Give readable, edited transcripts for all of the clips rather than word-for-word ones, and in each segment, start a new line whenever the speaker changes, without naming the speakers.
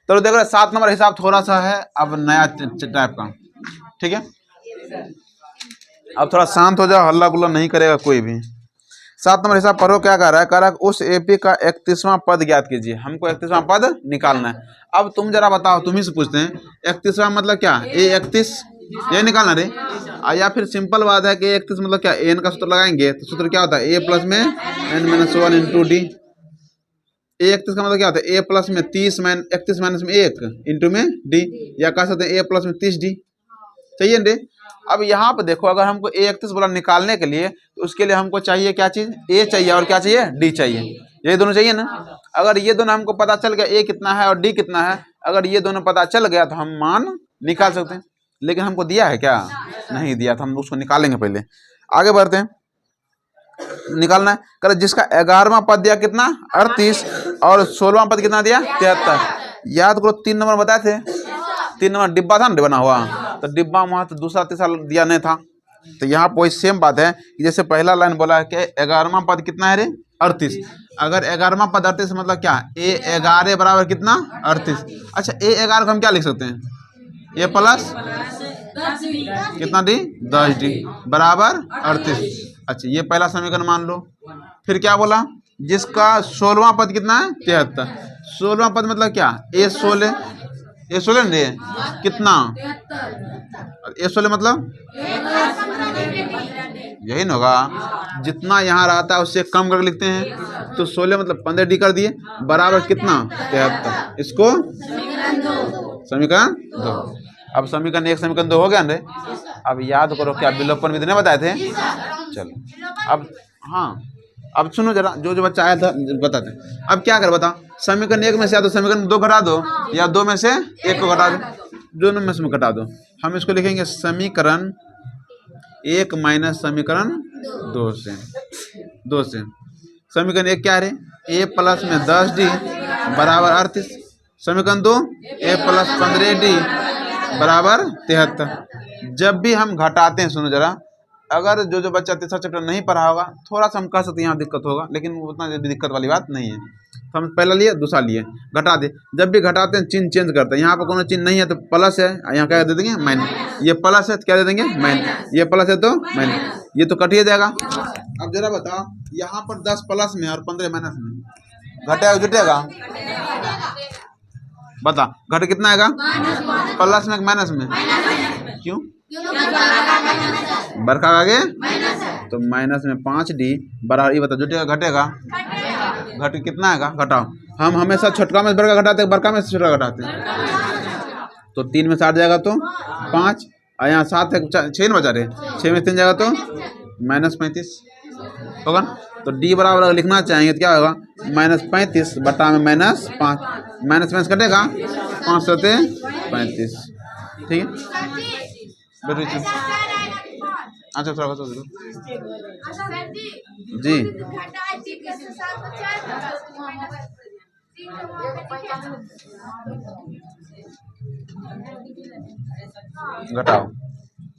तो देख रहे 7 नंबर हिसाब थोड़ा सा है अब नया टाइप का, ठीक है। अब थोड़ा शांत हो जाओ, हल्ला गुल्ला नहीं करेगा कोई भी। 7 नंबर हिसाब पढ़ो, क्या कह रहा है उस एपी का 31वां पद ज्ञात कीजिए। हमको 31वां पद निकालना है। अब तुम जरा बताओ, तुम ही से पूछते हैं 31वां मतलब क्या, A31 ये निकालना रे। या फिर सिंपल बात है कि 31 मतलब क्या, एन का सूत्र लगाएंगे तो सूत्र क्या होता है A प्लस में n-1 इंटू डी। A31 का मतलब क्या होता है A प्लस में 31 माइनस में 1 इंटू में डी, या कह सकते हैं A प्लस में 30D, चाहिए रे। अब यहाँ पर देखो, अगर हमको A31 बोला निकालने के लिए तो उसके लिए हमको चाहिए क्या चीज, A चाहिए और क्या चाहिए, D चाहिए, ये दोनों चाहिए ना। अगर ये दोनों हमको पता चल गया A कितना है और D कितना है, अगर ये दोनों पता चल गया तो हम मान निकाल सकते हैं। लेकिन हमको दिया है क्या, नहीं दिया, तो हम उसको निकालेंगे। पहले आगे बढ़ते हैं, निकालना है। जिसका 11वां पद दिया कितना 38 और 16वां पद कितना दिया 73। याद करो 3 नंबर बताए थे, 3 नंबर डिब्बा था ना बना हुआ, तो डिब्बा वहाँ तो दूसरा तीसरा दिया नहीं था। तो यहाँ पर वही सेम बात है कि जैसे पहला लाइन बोला है कि 11वां पद कितना है रे 38। अगर 11वां पद 38 मतलब क्या, A11 बराबर कितना 38। अच्छा A11 को हम क्या लिख सकते हैं, A प्लस कितना डी 10D बराबर 38। अच्छा ये पहला समीकरण मान लो। फिर क्या बोला, जिसका 16वां पद कितना है 73। 16वां पद मतलब क्या, A16 ने कितना, A16 मतलब यही ना होगा, जितना यहाँ रहता है उससे कम करके लिखते हैं। तो 16 मतलब 15D कर दिए बराबर कितना 73। इसको समीकरण 2। अब समीकरण 1 समीकरण 2 हो गया ना। अब याद करो क्या विलोपन विधि ने बताए थे। चलो अब हाँ, अब सुनो जरा, जो जो बच्चा आया था बताते हैं। अब क्या कर बता, समीकरण 1 में से या तो समीकरण 2 घटा दो, या 2 में से 1 को घटा दो, दोनों में से घटा दो। हम इसको लिखेंगे समीकरण 1 माइनस समीकरण 2 से। समीकरण 1 क्या है, A प्लस में 10D बराबर 38। समीकरण 2 A प्लस 15D बराबर 73। जब भी हम घटाते हैं, सुनो जरा, अगर जो जो बच्चा तीसरा चैप्टर नहीं पढ़ा होगा थोड़ा सा हम कह सकते हैं यहाँ दिक्कत होगा, लेकिन उतना दिक्कत वाली बात नहीं है। तो हम पहला लिए दूसरा लिए, घटा दे। जब भी घटाते हैं चिन्ह चेंज करते हैं। यहाँ पर कोनो चिन्ह नहीं है तो प्लस है, यहाँ क्या दे देंगे माइनस। ये प्लस है तो क्या दे देंगे माइनस, ये प्लस है तो माइनस, ये तो कटिए जाएगा। अब जरा बताओ, यहाँ पर 10 प्लस में और 15 माइनस में घटेगा जुटेगा, बता घट कितना आएगा, प्लस में माइनस में, क्यों बरका आगे तो माइनस में 5D बराबर, ये बता जुटेगा घटेगा, घट कितना आएगा घटाओ। हम हमेशा छोटका में बड़का घटाते हैं, बड़का में से छोटा घटाते हैं। तो 3 में 7 जाएगा तो 5, और यहाँ 7 है 6 बचा रहे, 6 में 3 जाएगा तो -35 होगा। तो D बराबर लिखना चाहेंगे तो क्या होगा, -35 बटा में -5, माइनस कटेगा 5 सते 35, ठीक है। अच्छा थोड़ा जी घटाओ,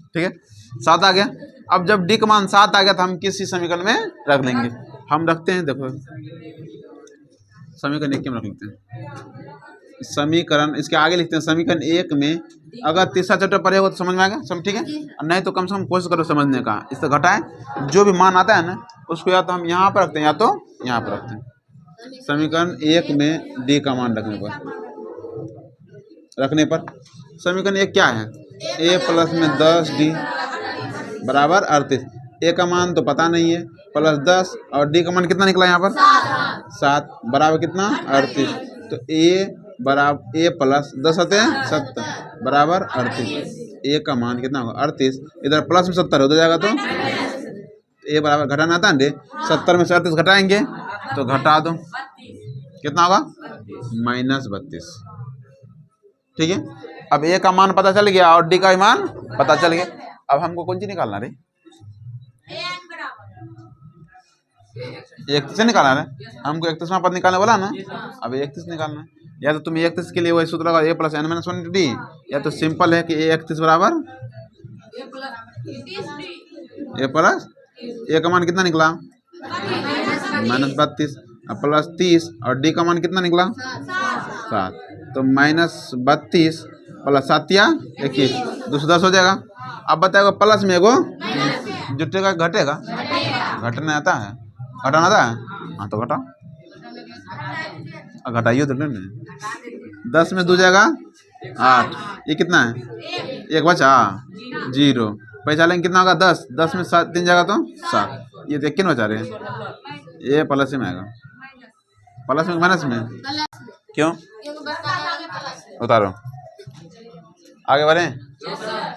ठीक है। 7 आ गया। अब जब D का मान 7 आ गया तो हम किसी समीकरण में रख लेंगे। हम रखते हैं, देखो समीकरण 1 में रख लेते हैं। समीकरण इसके आगे लिखते हैं, समीकरण 1 में अगर तीसरा चैप्टर पढ़े हो तो समझ में आएगा, सब ठीक है। नहीं तो कम से कम कोशिश करो समझने का। इससे घटाएं, जो भी मान आता है ना उसको या तो हम यहाँ पर रखते हैं या तो यहाँ पर रखते हैं। समीकरण 1 में D का मान रखने पर समीकरण 1 क्या है, A प्लस में 10D बराबर 38। A का मान तो पता नहीं है, प्लस 10 और D का मान कितना निकला यहाँ पर 7 बराबर कितना 38। तो A बराबर A प्लस 10 होते हैं 70 बराबर 38। A का मान कितना होगा 38, इधर प्लस में 70 हो जाएगा तो A बराबर घटाना आता है ना, 70 में से 38 घटाएंगे तो घटा दो कितना होगा -32, ठीक है। अब A का मान पता चल गया और D का मान पता चल गया। अब हमको कौन सी निकालना रे, 31 से निकालना है हमको, 31वां पद निकालने बोला ना। अब 31 निकालना है, या तो तुम 31 के लिए वही सूत्र लगा A प्लस n-1 D, या तो सिंपल है कि A31 बराबर A प्लस A का मान कितना निकला -32 प्लस 30 और D का मान कितना निकला 7 तो -32 प्लस 7 या 21, 210 हो जाएगा। अब बताएगा प्लस में एगो जुटेगा घटेगा, घटने आता है, घटाना आता है, हाँ तो घटाओ, घटाइए तो नहीं, 10 में 2 जाएगा 8, ये कितना है, एक बचा 0, पैसा लेंगे कितना होगा 10, 10 में 7 3 जाएगा तो 7, ये देख के बचा रहे हैं, ये प्लस में आएगा, प्लस में माइनस में, क्यों उतारो, आगे बढ़े।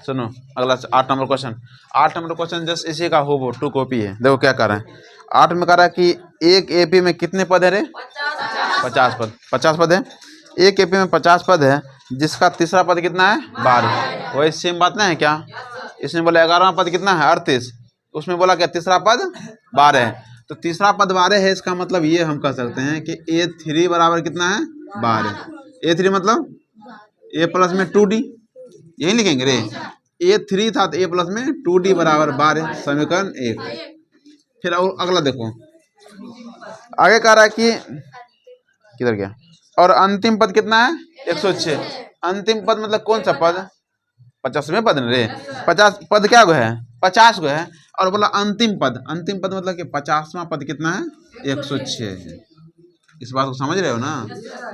सुनो अगला 8 number question. 8 number question just इसी का हो 2 कॉपी है। देखो क्या कर रहा है, 8 में कर रहा है कि एक एपी में कितने पद है रे, 50 पद, 50 पद है। एक एपी में 50 पद है, जिसका तीसरा पद कितना है 12। वही सेम बात ना है क्या, इसमें बोला 11वां पद कितना है 38, उसमें बोला क्या तीसरा पद 12 है, तो तीसरा पद 12 है, इसका मतलब ये हम कह सकते हैं कि A3 बराबर कितना है 12। A3 मतलब A प्लस में 2D, यही लिखेंगे रे, A3 था तो A प्लस में 2D बराबर 12, समीकरण 1। फिर अगला देखो, आगे कह रहा है कि किधर गया, और अंतिम पद कितना है 106। अंतिम पद मतलब कौन सा पद, 50वें पद रे, 50 पद क्या गो है 50 गो है, और बोला अंतिम पद, अंतिम पद मतलब कि 50वां पद कितना है 106। इस बात को समझ रहे हो ना,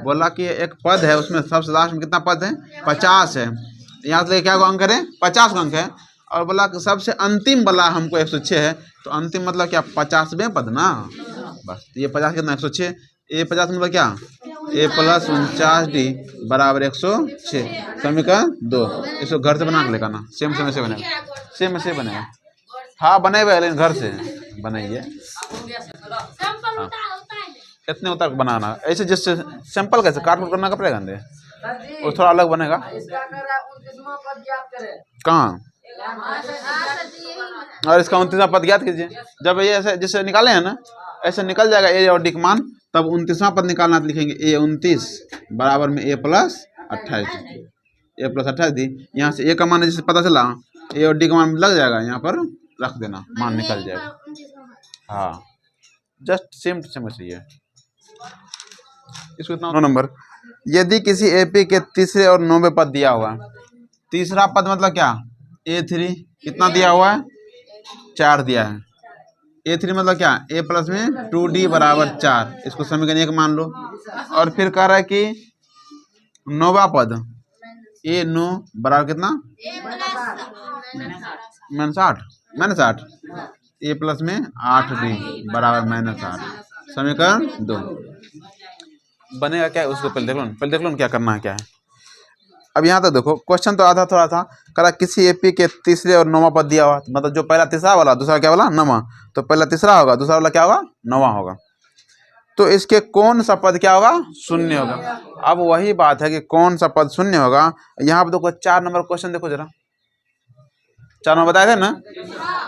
बोला कि एक पद है उसमें सबसे लास्ट में कितना पद है 50 है, यहाँ से क्या अंक है 50 का अंक है, और बोला कि सबसे अंतिम वाला हमको 106 है, तो अंतिम मतलब क्या 50वें पद ना, बस ये 50 कितना 106, ये 50 मतलब क्या A प्लस 49D बराबर 106, समीकरण 2। इसको घर से बना के लेगा ना, सेम सेम से बनेगा, सेम से बनेगा, हाँ बने हुए लेकिन घर से बनाइए, हाँ इतने उतर बनाना, ऐसे जिससे सिंपल कैसे काट करना का पड़ेगा अंदर, वो थोड़ा अलग बनेगा। कहाँ, और इसका 29वां पद ज्ञात कीजिए, जब ये ऐसे जिससे निकाले हैं ना, ऐसे निकल जाएगा A और D का मान, तब 29वां पद निकालना, तो लिखेंगे A29 बराबर में A प्लस 28D, यहाँ से A का मान जिससे पता चला A और D का मान लग जाएगा, यहाँ पर रख देना, मान निकल जाएगा, हाँ जस्ट सेम टू सेम चाहिए। इसको इतना 9 नंबर, यदि किसी एपी के तीसरे और 9वें पद दिया हुआ है, तीसरा पद मतलब क्या A3 कितना दिया हुआ है 4 दिया है, A3 मतलब क्या A प्लस में 2D बराबर 4, इसको समीकरण 1 मान लो, और फिर कह रहा है कि 9वां पद A9 बराबर कितना -8 A प्लस में 8D बराबर -8, समीकरण 2 बनेगा क्या, उसको पहले देख लो क्या करना है क्या है। अब यहाँ तक देखो, क्वेश्चन तो आधा थोड़ा था, करा किसी एपी के तीसरे और 9वां पद दिया हुआ, मतलब जो पहला तीसरा वाला, दूसरा क्या वाला 9वां, तो पहला तीसरा होगा, दूसरा वाला क्या होगा 9वां होगा, तो इसके कौन सा पद क्या होगा शून्य होगा। अब वही बात है कि कौन सा पद शून्य होगा, यहाँ पे देखो 4 नंबर क्वेश्चन देखो जरा, 4 नंबर बताए थे ना,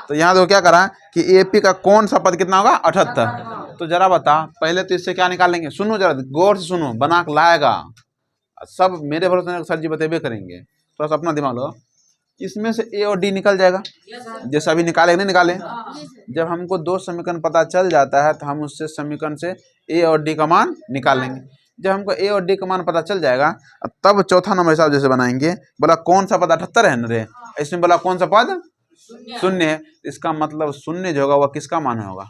तो यहाँ देखो क्या करा कि एपी का कौन सा पद कितना होगा 78, तो जरा बता पहले तो इससे क्या निकालेंगे, सुनो जरा गौर से सुनो, बना के लाएगा सब, मेरे भरोसे सर जी बतेबे करेंगे, थोड़ा सा अपना दिमाग लो, इसमें से A और D निकल जाएगा, जैसा अभी निकाले नहीं निकाले, जब हमको 2 समीकरण पता चल जाता है तो हम उससे समीकरण से A और D का मान निकाल लेंगे। जब हमको A और D का मान पता चल जाएगा, तब चौथा नंबर हिसाब जैसे बनाएंगे, बोला कौन सा पद 78 है न रे, इसमें बोला कौन सा पद शून्य है, इसका मतलब शून्य जो होगा वह किसका मान होगा,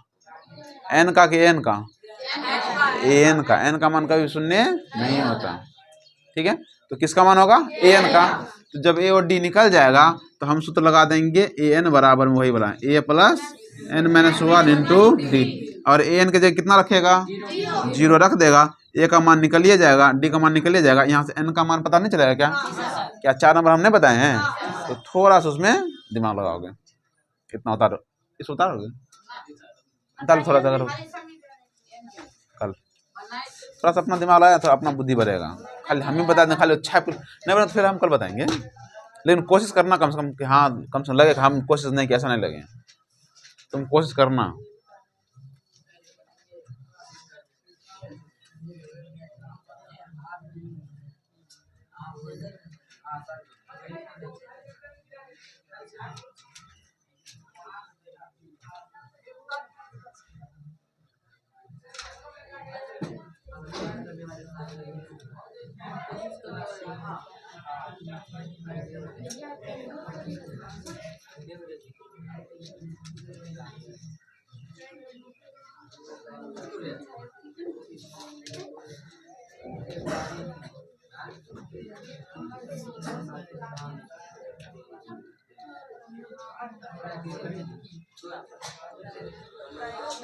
n का कि n का, an का, n का मान कभी शून्य नहीं होता, ठीक है, तो किसका मान होगा an का, तो जब A और D निकल जाएगा तो हम सूत्र लगा देंगे an बराबर में वही बोला A plus n-1 into D, और an के जगह कितना रखेगा 0 रख देगा, A का मान निकलिए जाएगा, D का मान निकलिए जाएगा, यहाँ से n का मान पता नहीं चलेगा क्या, क्या 4 नंबर हमने बताए हैं, तो थोड़ा सा उसमें दिमाग लगाओगे, कितना उतारो, इस उतारोगे उतार थोड़ा सा, कल थोड़ा सा अपना दिमाग लगाया तो अपना बुद्धि बढ़ेगा, खाली हम ही बता दें, खाली अच्छा नहीं बना तो फिर हम कल बताएंगे, लेकिन कोशिश करना कम से कम कि हाँ कम से कम लगे कि हम कोशिश नहीं कि ऐसा नहीं लगे, तुम कोशिश करना।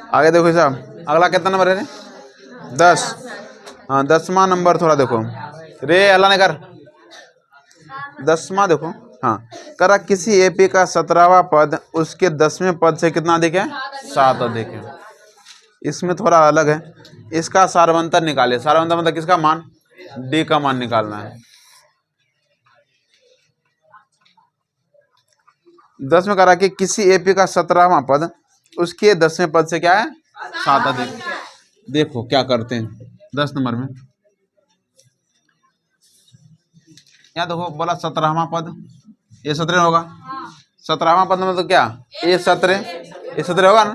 आगे देखो साहब, अगला कितना नंबर है रे? 10। हाँ 10वां नंबर थोड़ा देखो रे, अल्लाह ने कर 10वां देखो। हाँ, करा किसी एपी का 17वां पद उसके 10वें पद से कितना अधिक है? 7 अधिक है। इसमें थोड़ा अलग है, इसका सारवंतर निकाले। सारवंतर मतलब किसका मान? डी का मान निकालना है। 10 में करा कि किसी एपी का 17वां पद उसके 10वें पद से क्या है? 7 अधिक। देखो क्या करते हैं 10 नंबर में, यहाँ देखो बोला 17वां पद, ये 17 होगा। 17वां पद मतलब क्या? ये 17 होगा ना।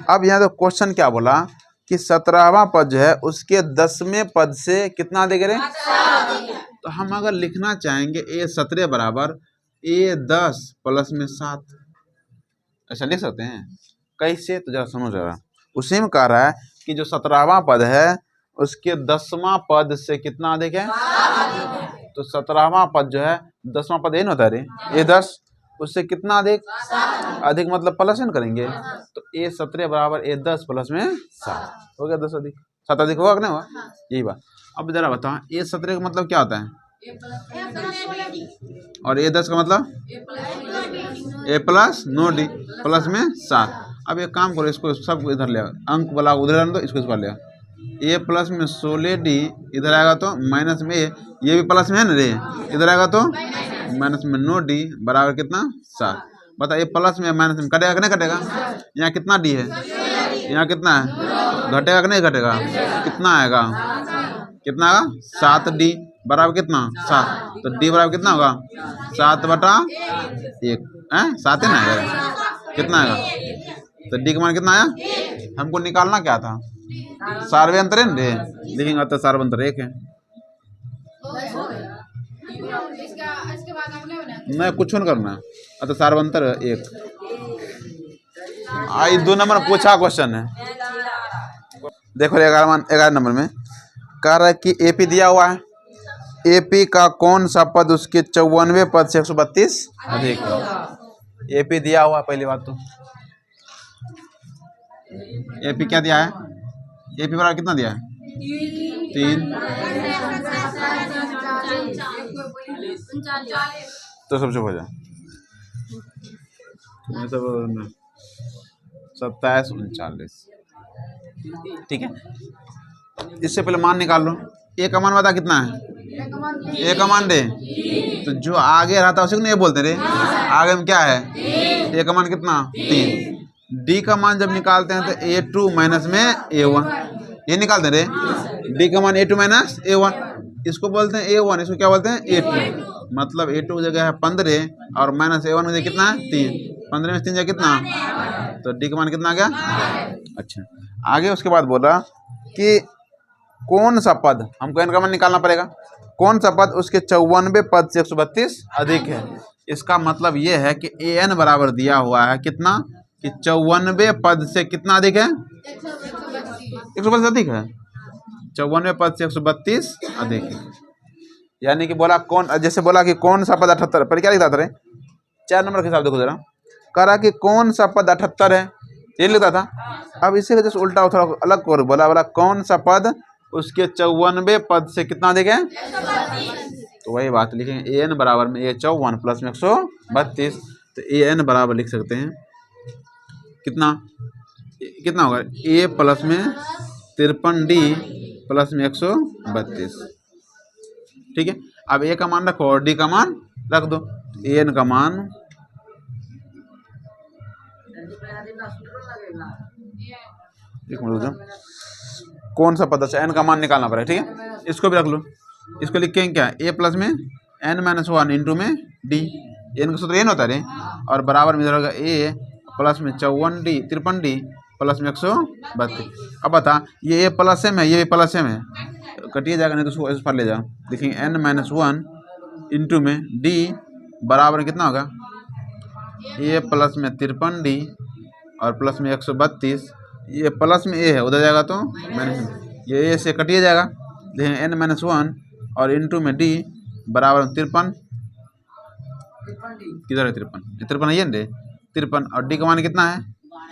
अब यहाँ तो क्वेश्चन क्या बोला कि 17वां पद जो है उसके 10वें पद से कितना अधिक है? तो हम अगर लिखना चाहेंगे ए 17 बराबर ए 10 प्लस में 7, ऐसा लिख सकते हैं। कैसे? तो जरा समझ रहा, उसी में कह रहा है कि जो 17वां पद है उसके 10वां पद से कितना अधिक है? तो 17वां पद जो है 10वां पद ये नहीं होता रे, ए 10 उससे कितना अधिक? अधिक मतलब प्लस न करेंगे, तो ए 17 बराबर ए 10 प्लस में 7 हो गया। 10 अधिक 7 अधिक होगा कि नहीं होगा? यही बात। अब जरा बताओ ए 17 का मतलब क्या होता है? और ए 10 का मतलब? ए प्लस नो डी प्लस में 7। अब एक काम करो, इसको सब इधर ले, अंक वाला उधर आने दो, इसको इस बार ले। ए प्लस में 16 डी इधर आएगा तो माइनस में ए, ये भी प्लस में है ना रे, इधर आएगा तो माइनस में नो डी बराबर कितना? 7। बता ये प्लस में माइनस में कटेगा कि नहीं कटेगा? यहाँ कितना डी है? यहाँ कितना है? घटेगा कि नहीं घटेगा? कितना आएगा? कितना आएगा? 7 डी बराबर कितना? 7। तो डी बराबर कितना होगा? 7/1 है, 7 है ना आएगा? कितना आएगा? तो डी का मान कितना आया? हमको निकालना क्या था? सार्वंतर है ना, लिखेंगे तो सार्वंतर 1 है। नहीं कुछ नहीं करना, तो सार्वंतर 1। आई 2 नंबर पूछा क्वेश्चन है, देखो 11 नंबर में कह रहा है कि एपी दिया हुआ है, एपी का कौन सा पद उसके 54वें पद से 132 अधिक है? एपी दिया हुआ, पहली बात तो एपी क्या दिया है? एपी बराबर कितना दिया है? 3। तो सबसे हो जाए 27 39, ठीक है। इससे पहले मान निकाल लो, ए का मान बता कितना है? ए का मान दे, तो जो आगे रहता है उसी को नहीं बोलते रे, आगे में क्या है? ए का मान कितना? 3। डी का मान जब निकालते हैं तो A2 माइनस में A1, ये निकालते हैं रे। डी का मान A2 माइनस A1, इसको बोलते हैं A1, इसको क्या बोलते हैं? A2। मतलब A2 जगह है 15 और माइनस A1 में कितना है? 3। 15 में 3 जगह कितना? तो डी का मान कितना आ गया? अच्छा, आगे उसके बाद बोला कि कौन सा पद, हमको एन का मान निकालना पड़ेगा, कौन सा पद उसके 54वें पद से 132 अधिक है? इसका मतलब ये है कि एन बराबर दिया हुआ है कितना? कि 54वें पद से कितना अधिक है? 132 अधिक है। 54वें पद से 132 अधिक है, यानी कि बोला कौन, जैसे बोला कि कौन सा पद 78 पर क्या लिखता था रे? 4 नंबर के हिसाब देखो जरा, करा कि कौन सा पद 78 है, ये लिखता था। अब इसी वजह से उल्टा थोड़ा अलग कर बोला कौन सा पद उसके 54वें पद से कितना अधिक है? तो वही बात लिखेंगे, एन बराबर में ए 54 प्लस में 132, तो एन बराबर लिख सकते हैं कितना होगा? ए प्लस में 53 डी प्लस में 132, ठीक है। अब ए का मान रखो और डी का मान रख दो, एन का मान एक मिनट, कौन सा पद? अच्छा एन का मान निकालना पड़ेगा, ठीक है। इसको भी रख लो, इसको लिखेंगे क्या? ए प्लस में एन माइनस 1 इंटू में डी, एन का सूत्र एन होता है और बराबर में इधर होगा ए प्लस में 53 डी प्लस में 132। अब बता ये ए प्लस एम है, ये भी प्लस एम है, कटिए जाएगा, नहीं तो उसको इस पर ले जाओ। देखेंगे n-1 इंटू में d बराबर कितना होगा, a प्लस में 53d और प्लस में 132, ये प्लस में a है, उधर जाएगा तो माइनस, ये a से कटिए जाएगा। देखेंगे n-1 और इंटू में d बराबर 53, किधर है 53, 53 है ना 53, और d का मान कितना है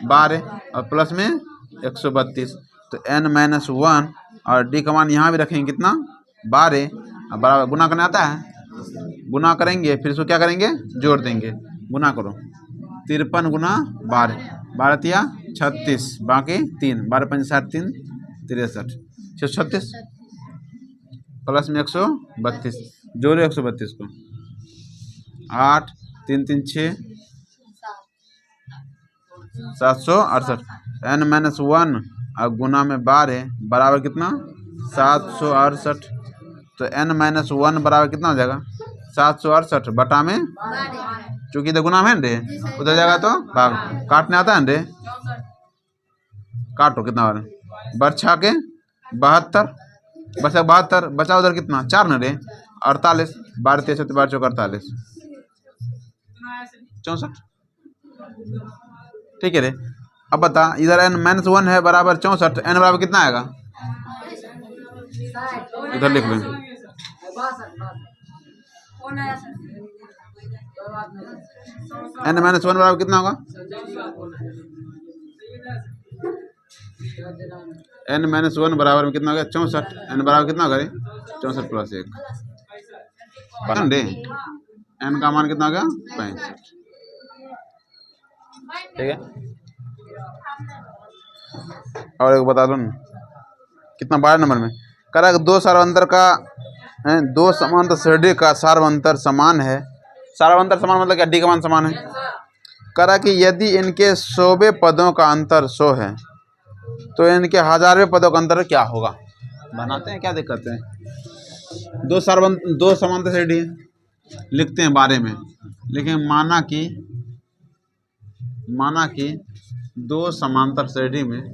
12 और प्लस में 132, तो n-1 और d का मान यहाँ भी रखेंगे कितना 12 और बराबर गुना करने आता है, गुना करेंगे फिर इसको क्या करेंगे जोड़ देंगे, गुना करो 53 गुना 12, 12 तिया 36, बाकी 3, 12 5 7 3 63, 636 प्लस में 132, जोड़े 132 को 8 3 3 6 768, n-1 और गुना में 12 बराबर कितना 768, तो n-1 बराबर कितना हो जाएगा 768 बटा में, चूंकि इधर गुना में रे उधर जाएगा तो भाग, काटने आता है रे, काटो कितना बार बरछा के 72, बचा 72, बचा उधर कितना 4 न रे 48, 12 13 12 चौक 48 64, ठीक है रे। अब बता इधर n-1 है बराबर 64, n बराबर कितना आएगा, इधर लिख लो n-1 बराबर कितना होगा, n-1 बराबर में कितना हो गया 64, n बराबर कितना होगा 64 प्लस 1 रे, n का मान कितना हो गया 65, ठीक है। और एक बता दो कितना 12 नंबर में करा दो सार्वंतर का, दो समांतर श्रेणी का सार्वंतर समान है, सार्वंतर समान मतलब क्या, डी का मान समान है, करा कि यदि इनके 100वें पदों का अंतर 100 है तो इनके 1000वें पदों का अंतर क्या होगा, बनाते हैं क्या दिक्कत है, दो समांतर श्रेणी लिखते हैं बारे में, लेकिन माना कि दो समांतर श्रेणी में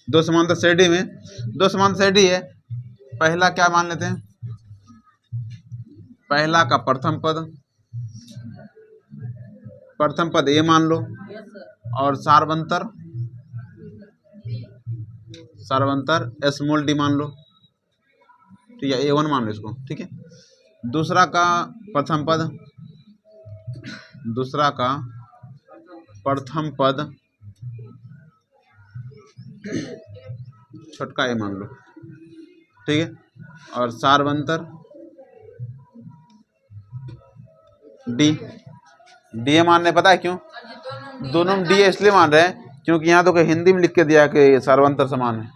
दो समांतर श्रेणी है, पहला क्या मान लेते हैं, पहला का प्रथम पद ए मान लो, और सार्वंतर स्मॉल डी मान लो, ठीक है A1 मान लो इसको, ठीक है। दूसरा का प्रथम पद छोटका ए मान लो, ठीक है, और सार्वंतर डी मान रहे, पता है क्यों, दोनों में डी इसलिए मान रहे हैं क्योंकि यहाँ तो हिंदी में लिख के दिया कि सार्वंतर समान है,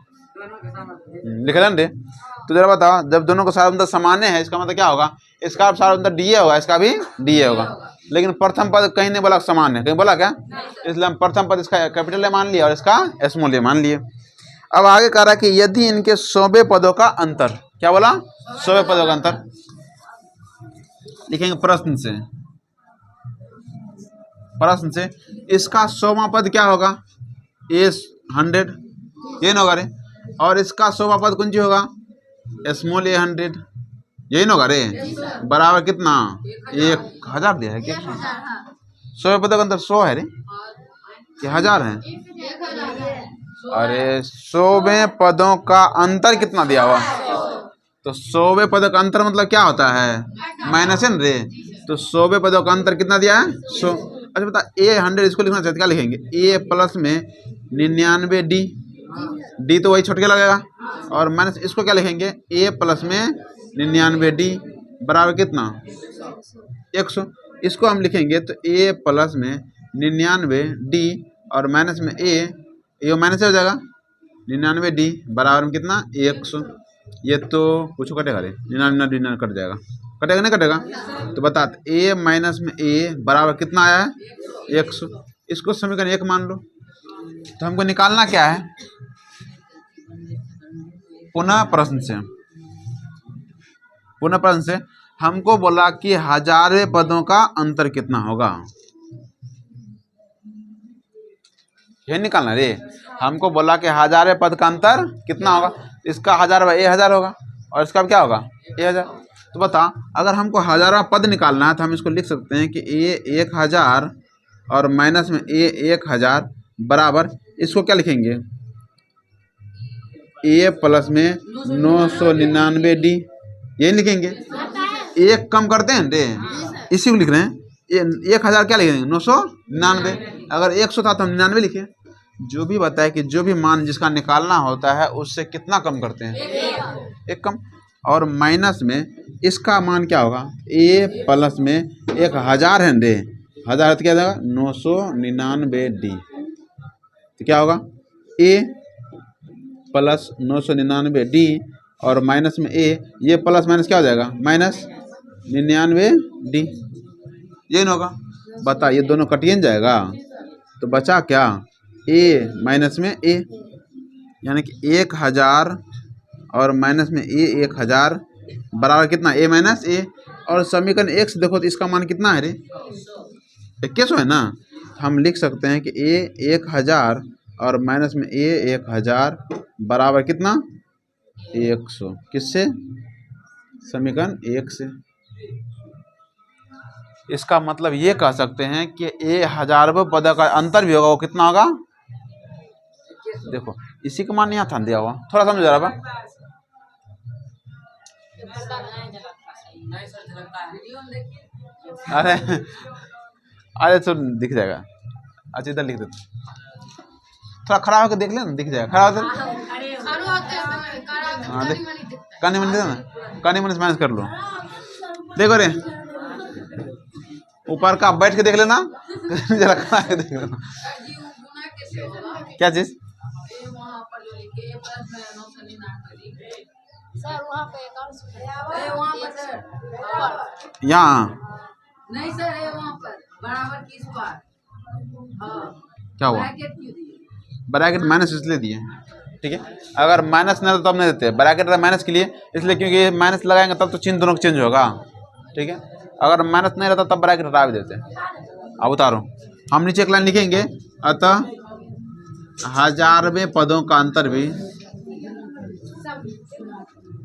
लिख रहे रे। तो जरा बताओ जब दोनों को सार्वंतर समान है इसका मतलब क्या होगा, इसका सार्वंतर डी होगा, इसका भी डी होगा, लेकिन प्रथम पद कहीं नहीं बोला समान है, कहीं बोला क्या, इसलिए हम प्रथम पद इसका कैपिटल ए मान लिया और इसका स्मॉल ए मान लिए। अब आगे कह रहा है कि यदि इनके 100वें पदों का अंतर, क्या बोला 100वें पदों का अंतर, लिखेंगे प्रश्न से इसका 100वां पद क्या होगा A100, ये न होगा रे, और इसका 100वां पद कौन सी होगा स्मॉल A100, यही न होगा रे, बराबर कितना 1000 दिया है क्या, 100वें पदों का अंतर 100 है रे कि 1000 है, अरे 100वें पदों का अंतर कितना दिया हुआ, तो 100वें पदों का अंतर मतलब क्या होता है माइनस है रे, तो 100वें पदों का अंतर कितना दिया है 100। अच्छा बता A100 इसको लिखना चाहते क्या लिखेंगे, A प्लस में 99D, डी तो वही छोटके लगेगा, और माइनस इसको क्या लिखेंगे A प्लस में 99D बराबर कितना 100, इसको हम लिखेंगे तो A प्लस में 99D और माइनस में A माइनस हो जाएगा 99D बराबर में कितना 100, ये तो कुछ कटेगा रे 99 कट जाएगा, कटेगा नहीं कटेगा, तो बता A माइनस में A बराबर कितना आया है 100, इसको समीकरण 1 मान लो। तो हमको निकालना क्या है, पुनः प्रश्न से हमको बोला कि 1000वें पदों का अंतर कितना होगा, ये निकालना रे। हमको बोला कि 1000वें पद का अंतर कितना होगा, इसका 1000 ए 1000 होगा और इसका क्या होगा ए 1000। तो बता, अगर हमको 1000वां पद निकालना है तो हम इसको लिख सकते हैं कि ए 1000 और माइनस में ए 1000 बराबर, इसको क्या लिखेंगे, ए प्लस में 999 डी, यही लिखेंगे। एक कम करते हैं रे, इसी को लिख रहे हैं। 1000 क्या लिखेंगे 999, अगर 100 था तो हम 99 लिखे। जो भी बताए कि जो भी मान जिसका निकालना होता है उससे कितना कम करते हैं, एक कम। और माइनस में इसका मान क्या होगा, ए प्लस में 1000 है रे, 1000 तो क्या जाएगा 999 डी, तो क्या होगा ए प्लस 999 डी और माइनस में ए, ये प्लस माइनस क्या हो जाएगा माइनस 99 डी, ये ना होगा। बता, ये दोनों कटियन जाएगा तो बचा क्या, ए माइनस में ए, यानी कि 1000 और माइनस में ए 1000 बराबर कितना ए माइनस ए। और समीकरण 1 से देखो तो इसका मान कितना है रे, 2100 है ना। हम लिख सकते हैं कि ए 1000 और माइनस में ए 1000 बराबर कितना 100, किससे, समीकरण 1 से। इसका मतलब ये कह सकते हैं कि ए 1000वें पद का अंतर भी होगा, वो कितना होगा, देखो इसी का मान यहाँ था दिया हुआ, थोड़ा समझ रहा है। अरे अरे तो दिख जाएगा, अच्छा इधर लिख देते, थोड़ा खड़ा होकर देख लेना, दिख जाएगा, खड़ा होकर। हाँ देख, कानी मन देना, कानी मन से माइनस कर लो, देखो रे ऊपर का बैठ के देख लेना, जरा खड़ा के देख लेना। क्या चीज, यहाँ
नहीं सर है वहाँ पर बराबर किस बार,
क्या हुआ, ब्रैकेट माइनस इसलिए दिए, ठीक है। अगर माइनस नहीं तो तब नहीं देते, ब्रैकेट माइनस के लिए इसलिए क्योंकि माइनस लगाएंगे तब तो चिन्ह दोनों का चेंज होगा, ठीक है। अगर माइनस नहीं रहता तब ब्रैकेट हटा भी देते। अब उतारो, हम नीचे एक लाइन लिखेंगे, अतः 1000वें पदों का अंतर भी,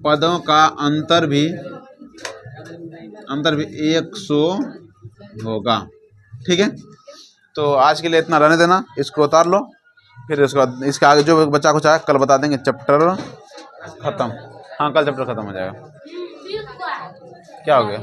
पदों का अंतर भी 100 होगा, ठीक है। तो आज के लिए इतना रहने देना, इसको उतार लो, फिर इसके आगे जो बच्चा कुछ आया कल बता देंगे। चैप्टर खत्म, हाँ कल चैप्टर खत्म हो जाएगा। क्या हो गया।